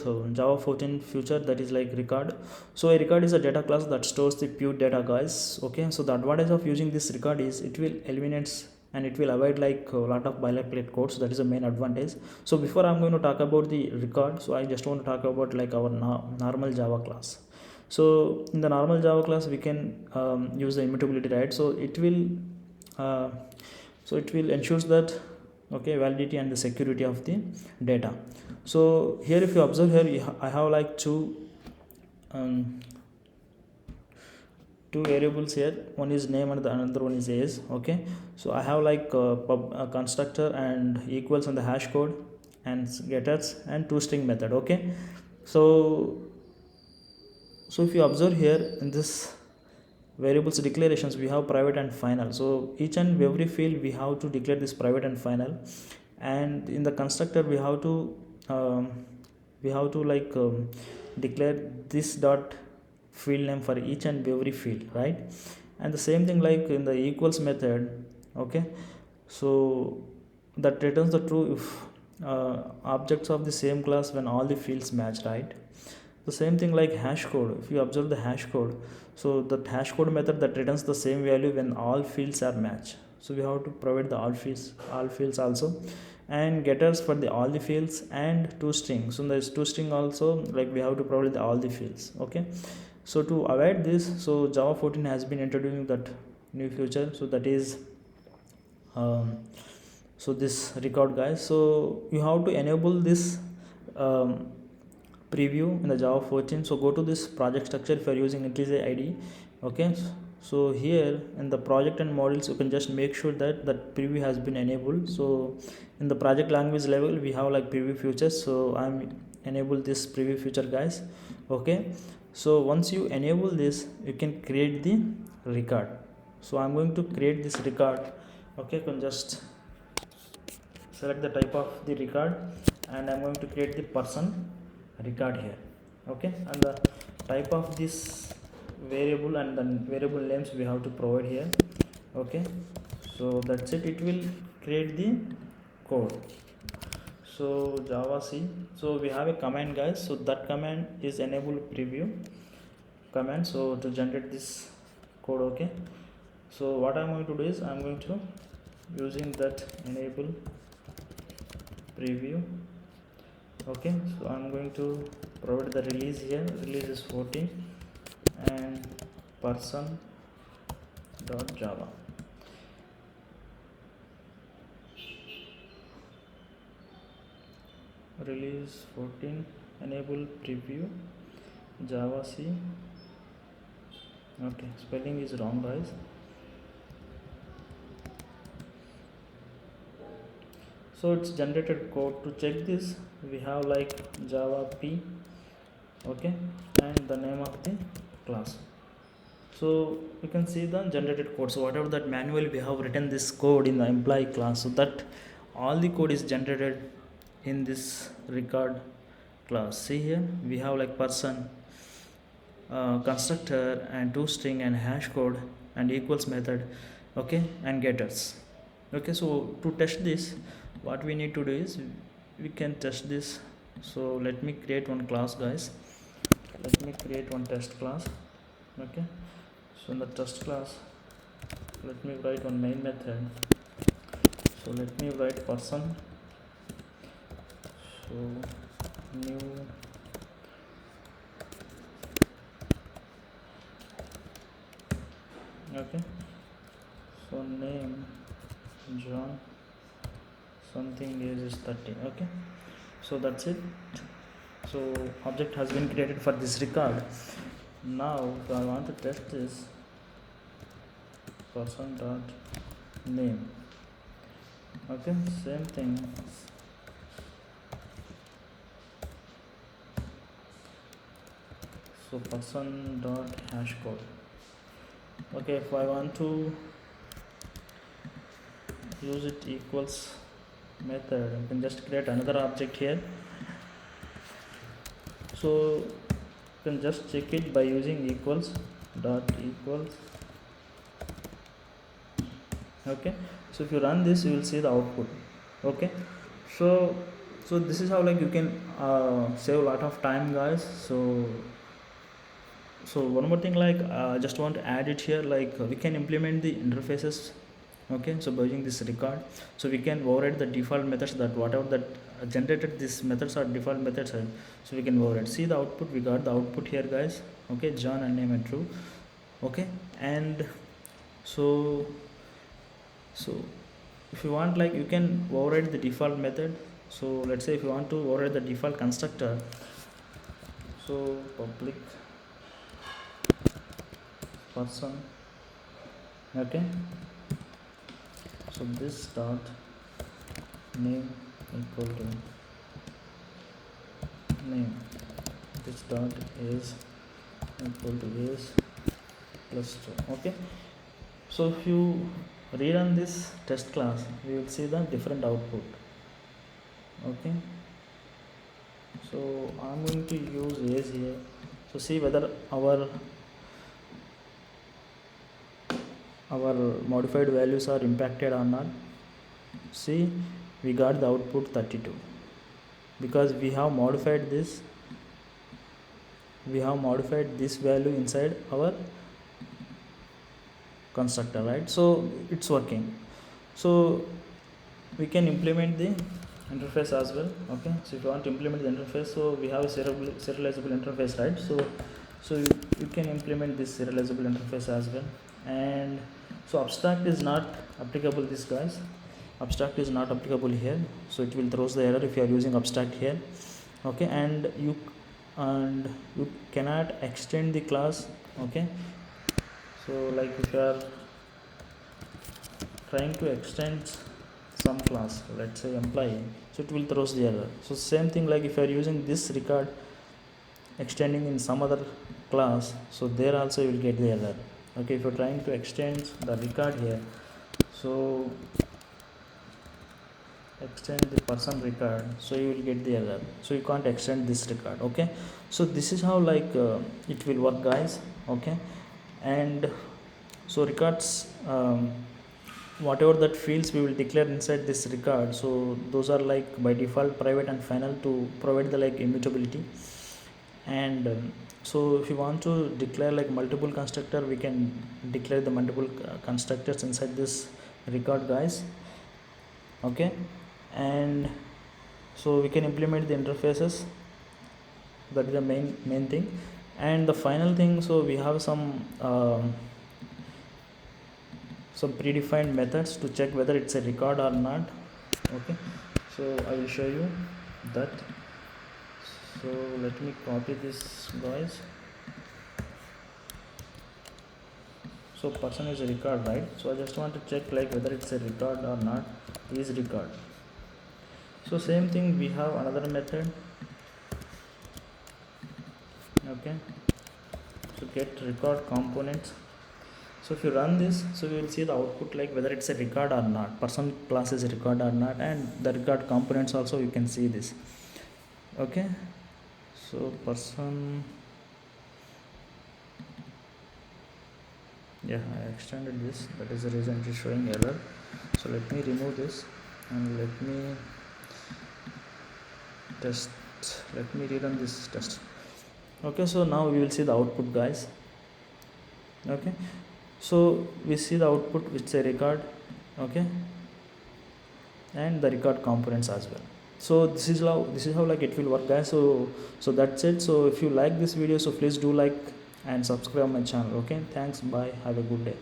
So Java 14 future, that is like record. So a record is a data class that stores the pure data, guys. Okay, so the advantage of using this record is it will eliminates and it will avoid like a lot of boilerplate codes. That is the main advantage. So before I'm going to talk about the record, so I just want to talk about like our normal Java class. So in the normal Java class we can use the immutability, right? So it will uh, ensures that, okay, validity and the security of the data. So here if you observe here, I have like um, two variables here. One is name and the another one is age. Okay, so I have like a constructor and equals and the hash code and getters and toString method. Okay, so if you observe here in this variables declarations, we have private and final. So each and every field we have to declare this private and final, and in the constructor we have to like declare this dot field name for each and every field, right? And the same thing like in the equals method. Okay, so that returns the true if objects of the same class when all the fields match, right? The same thing like hash code. If you observe the hash code, so the hash code method that returns the same value when all fields are matched. So we have to provide the all fields also, and getters for the all the fields and toString. So there's toString also, like we have to provide all the fields. Okay, so to avoid this, so Java 14 has been introducing that new feature. So that is so this record, guys. So you have to enable this preview in the Java 14. So go to this project structure if you are using IntelliJ IDE. Okay, so here in the project and modules you can just make sure that that preview has been enabled. So in the project language level we have like preview features, so I'm enable this preview feature, guys. Okay, so once you enable this you can create the record. So I'm going to create this record. Okay, you can just select the type of the record, and I'm going to create the person record here. Okay, and the type of this variable and the variable names we have to provide here. Okay, so that's it. It will create the code. So Java C, so we have a command, guys. So that command is enable preview command, so to generate this code. Okay, so what I'm going to do is I'm going to using that enable preview. Okay, so I'm going to provide the release here. Release is 14 and person.java. Release 14 enable preview Java C. Okay, spelling is wrong, guys. So it's generated code. To check this we have like Java P. Okay, and the name of the class. So you can see the generated code. So whatever that manually we have written this code in the employee class, so that all the code is generated in this record class. See here we have like person, constructor and toString and hash code and equals method. Okay, and getters. Okay, so to test this what we need to do is we can test this. So let me create one class, guys. Let me create one test class. Okay, so in the test class let me write one main method. So let me write person. So new okay, so name John, something is 30. Okay, so that's it. So object has been created for this record. Now if I want to test this person dot name. Okay, same thing. So person dot hash code. Okay, if I want to use it equals method, you can just create another object here. So you can just check it by using equals dot equals. Okay, so if you run this you will see the output. Okay, so So this is how like you can save a lot of time, guys. So one more thing, like I just want to add it here, like we can implement the interfaces. Okay, so by using this record, so we can override the default methods, that whatever that generated these methods are default methods, and so we can override. See the output, we got the output here, guys. Okay, John and name and true. Okay, and so if you want, like you can override the default method. So let's say if you want to override the default constructor, so public person. Okay, so this dot name equal to name, this dot is equal to is plus 2. Okay, so if you rerun this test class, we will see the different output. Okay, so I'm going to use is here. So see whether our modified values are impacted or not. See, we got the output 32 because we have modified this value inside our constructor, right? So it's working. So we can implement the interface as well. Okay, so if you want to implement the interface, so we have a serializable interface, right? So you can implement this serializable interface as well. And so abstract is not applicable, this guys, abstract is not applicable here, so it will throws the error if you are using abstract here. Okay, and you cannot extend the class. Okay, so like if you are trying to extend some class, let's say employee, so it will throws the error. So same thing, like if you are using this record extending in some other class, so there also you will get the error. Okay, if you're trying to extend the record here, so extend the person record, so you will get the error, so you can't extend this record. Okay, so this is how like it will work, guys. Okay, and so records, whatever that fields we will declare inside this record, so those are like by default private and final to provide the like immutability. And so if you want to declare like multiple constructor, we can declare the multiple constructors inside this record, guys. Okay, and so we can implement the interfaces, that is the main thing. And the final thing, so we have some predefined methods to check whether it's a record or not. Okay, so I will show you that. So let me copy this, guys. So person is a record, right? So I just want to check like whether it's a record or not. Is record. So same thing, we have another method. Okay, so get record components. So if you run this, so you will see the output like whether it's a record or not, person class is a record or not, and the record components also you can see this. Okay, so person, yeah, I extended this, that is the reason it is showing error. So let me remove this and let me rerun this test. Okay, so now we will see the output, guys. Okay, so we see the output, which is a record. Okay, and the record components as well. So this is how like it will work, guys. So that's it. So if you like this video, so please do like and subscribe my channel. Okay, thanks, bye, have a good day.